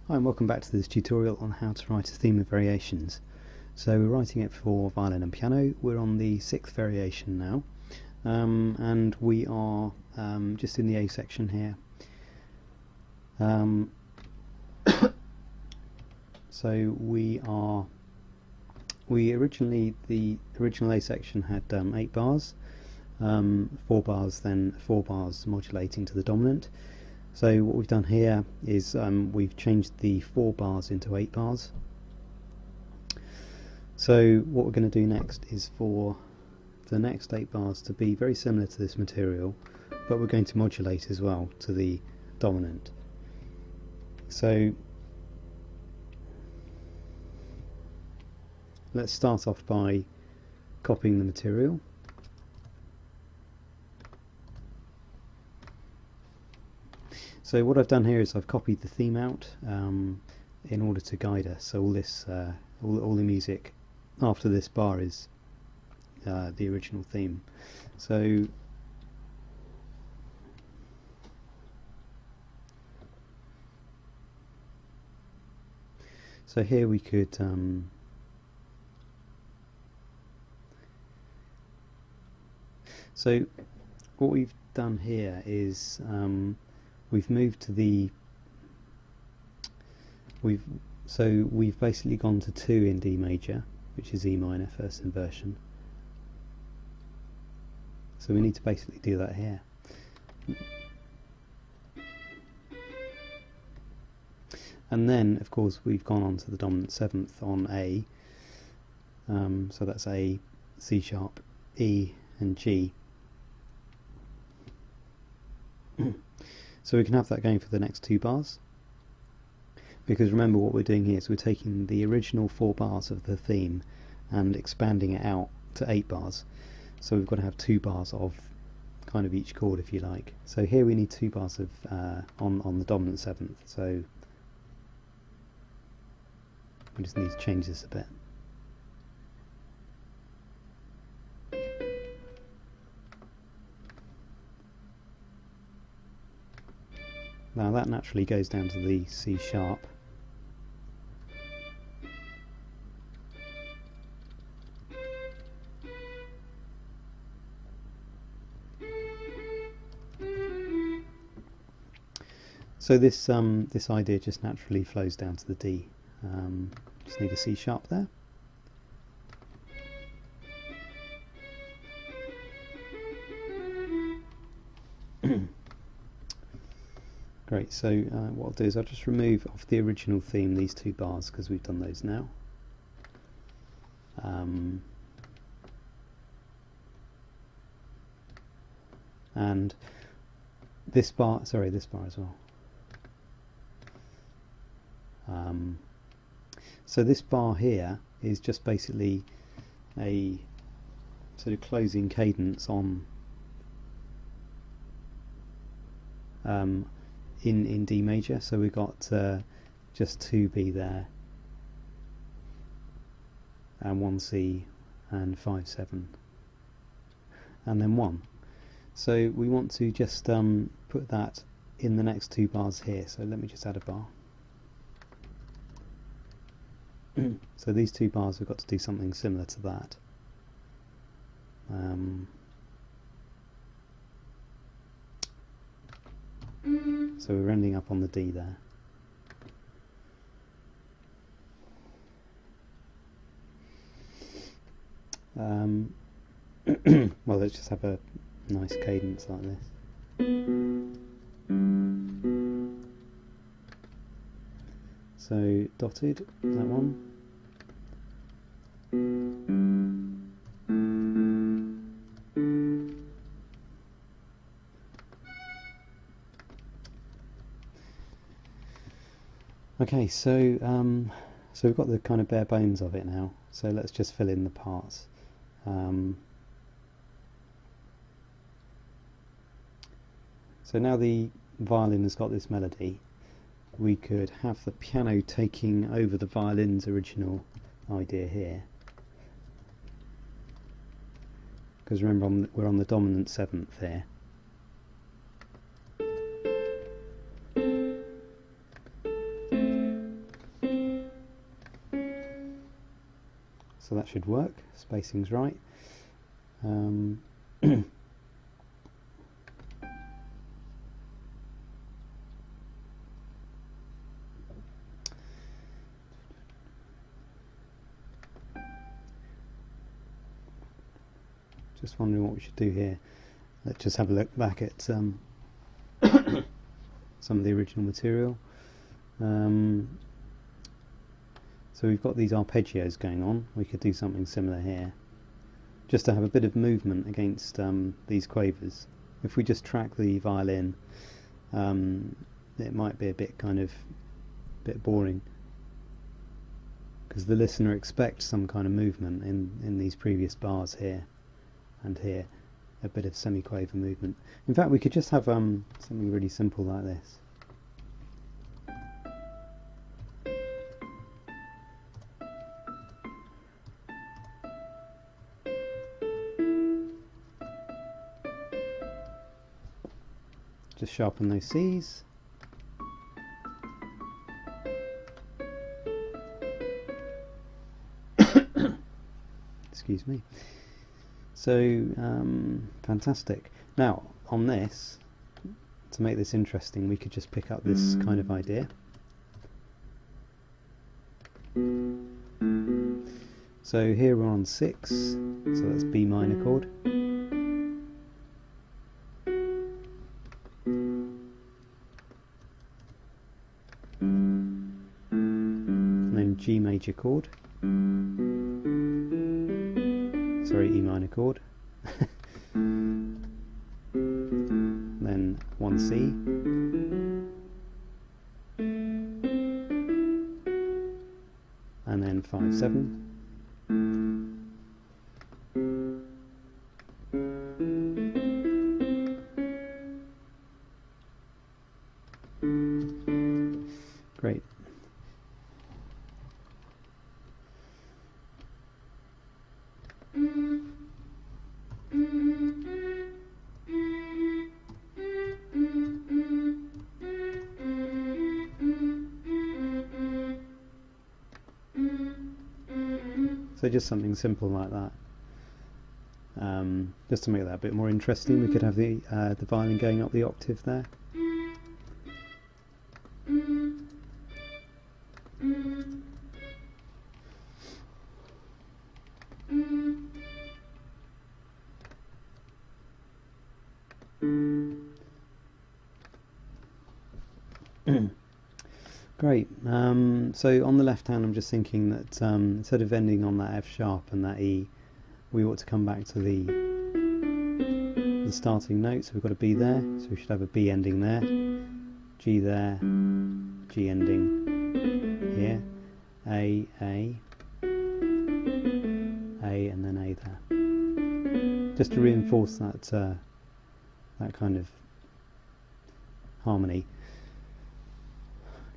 Hi and welcome back to this tutorial on how to write a theme of variations. So we're writing it for violin and piano. We're on the 6th variation now, and we are just in the A section here. So the original A section had 8 bars, 4 bars, then 4 bars modulating to the dominant. So what we've done here is we've changed the 4 bars into 8 bars. So what we're going to do next is for the next 8 bars to be very similar to this material, but we're going to modulate as well to the dominant. So let's start off by copying the material. So what I've done here is I've copied the theme out in order to guide us. So all this, all the music after this bar is the original theme. So here we could so what we've done here is we've moved to the we've basically gone to 2 in D major, which is E minor, first inversion. So we need to basically do that here. And then of course we've gone on to the dominant 7th on A, so that's A, C sharp, E and G. So we can have that going for the next 2 bars, because remember what we're doing here is we're taking the original 4 bars of the theme and expanding it out to 8 bars. So we've got to have 2 bars of kind of each chord, if you like. So here we need 2 bars of on the dominant 7th. So we just need to change this a bit. Now that naturally goes down to the C sharp. So this idea just naturally flows down to the D. Just need a C sharp there. Great, so what I'll do is I'll just remove off the original theme these 2 bars, because we've done those now. And this bar as well. So this bar here is just basically a sort of closing cadence on in D major. So we've got just 2 B there, and 1 C, and 5 7, and then 1. So we want to just put that in the next 2 bars here. So let me just add a bar. So these 2 bars, we've got to do something similar to that. So we're ending up on the D there. Well, let's just have a nice cadence like this. So dotted, that one. Okay, so we've got the kind of bare bones of it now. So let's just fill in the parts. So now the violin has got this melody, we could have the piano taking over the violin's original idea here. Because remember, we're on the dominant 7th here. so that should work. Spacing's right. Just wondering what we should do here. Let's just have a look back at some of the original material. So we've got these arpeggios going on. We could do something similar here, just to have a bit of movement against these quavers. If we just track the violin, it might be a bit boring, because the listener expects some kind of movement in these previous bars here and here, a bit of semi-quaver movement. In fact, we could just have something really simple like this. Just sharpen those C's. Excuse me. So, fantastic. Now, on this, to make this interesting, we could just pick up this kind of idea. So here we're on 6, so that's B minor chord. And then G major chord. Sorry, E minor chord. Then 1C. And then 5/7. Great. So just something simple like that. Just to make that a bit more interesting, we could have the violin going up the octave there. Great. So on the left hand, I'm just thinking that instead of ending on that F sharp and that E, we ought to come back to the starting note. So we've got a B there, so we should have a B ending there, G there, G ending here, A, and then A there, just to reinforce that that kind of harmony.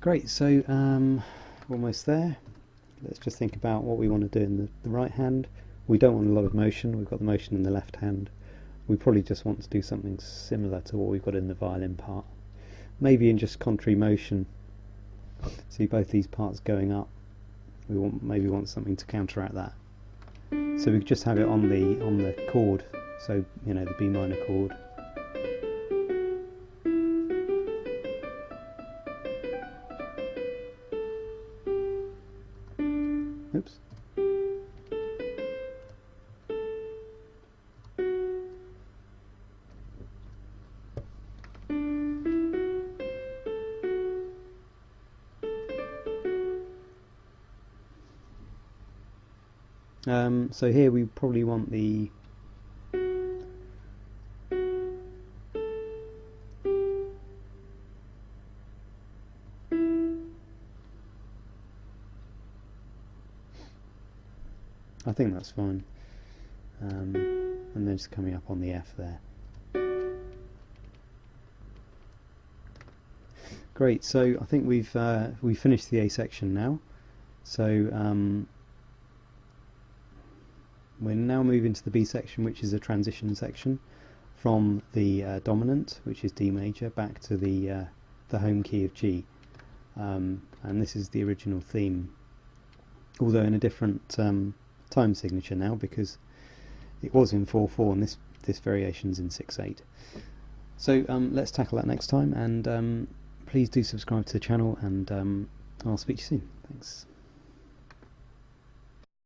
Great, so almost there. Let's just think about what we want to do in the right hand. We don't want a lot of motion, we've got the motion in the left hand. We probably just want to do something similar to what we've got in the violin part. Maybe in just contrary motion. See both these parts going up. We maybe want something to counteract that. So we could just have it on the chord, so you know, the B minor chord. Oops. So here we probably want the I think that's fine, and then just coming up on the F there. Great, so I think we've finished the A section now. So we're now moving to the B section, which is a transition section from the dominant, which is D major, back to the home key of G, and this is the original theme, although in a different time signature now, because it was in 4/4 and this variation's in 6/8. So let's tackle that next time, and please do subscribe to the channel, and I'll speak to you soon. Thanks.